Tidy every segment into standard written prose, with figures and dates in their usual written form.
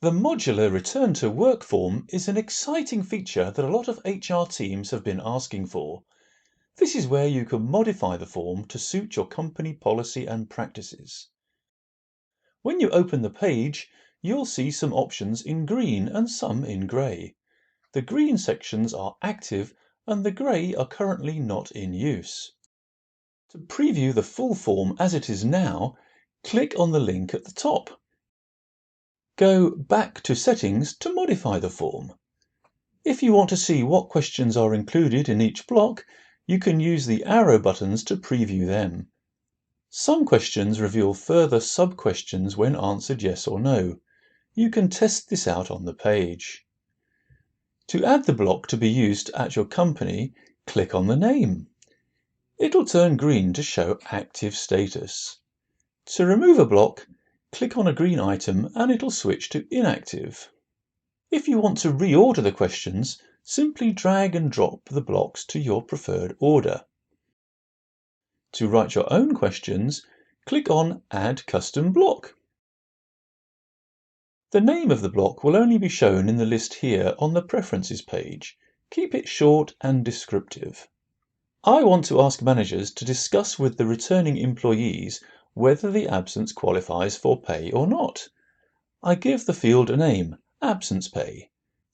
The modular return to work form is an exciting feature that a lot of HR teams have been asking for. This is where you can modify the form to suit your company policy and practices. When you open the page, you'll see some options in green and some in grey. The green sections are active and the grey are currently not in use. To preview the full form as it is now, click on the link at the top. Go back to Settings to modify the form. If you want to see what questions are included in each block, you can use the arrow buttons to preview them. Some questions reveal further sub-questions when answered yes or no. You can test this out on the page. To add the block to be used at your company, click on the name. It'll turn green to show active status. To remove a block, click on a green item and it'll switch to inactive. If you want to reorder the questions, simply drag and drop the blocks to your preferred order. To write your own questions, click on Add Custom Block. The name of the block will only be shown in the list here on the Preferences page. Keep it short and descriptive. I want to ask managers to discuss with the returning employees whether the absence qualifies for pay or not. I give the field a name, absence pay.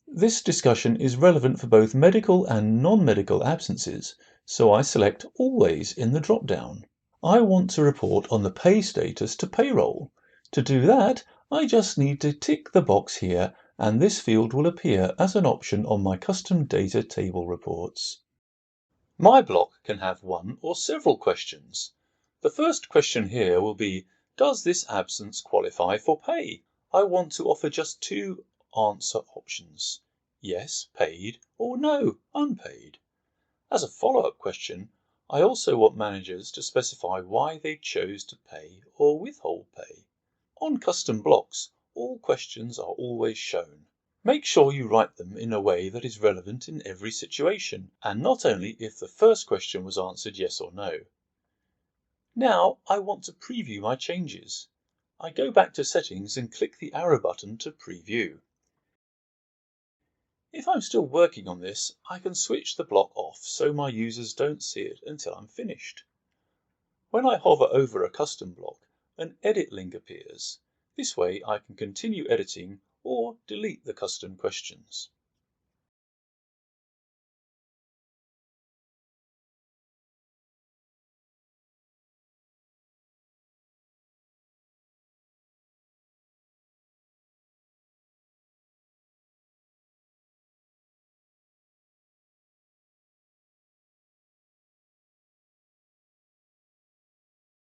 This discussion is relevant for both medical and non-medical absences, so I select Always in the drop-down. I want to report on the pay status to payroll. To do that, I just need to tick the box here, and this field will appear as an option on my custom data table reports. My block can have one or several questions. The first question here will be, does this absence qualify for pay? I want to offer just two answer options, yes, paid, or no, unpaid. As a follow-up question, I also want managers to specify why they chose to pay or withhold pay. On custom blocks, all questions are always shown. Make sure you write them in a way that is relevant in every situation, and not only if the first question was answered yes or no. Now I want to preview my changes. I go back to Settings and click the arrow button to preview. If I'm still working on this, I can switch the block off so my users don't see it until I'm finished. When I hover over a custom block, an edit link appears. This way I can continue editing or delete the custom questions.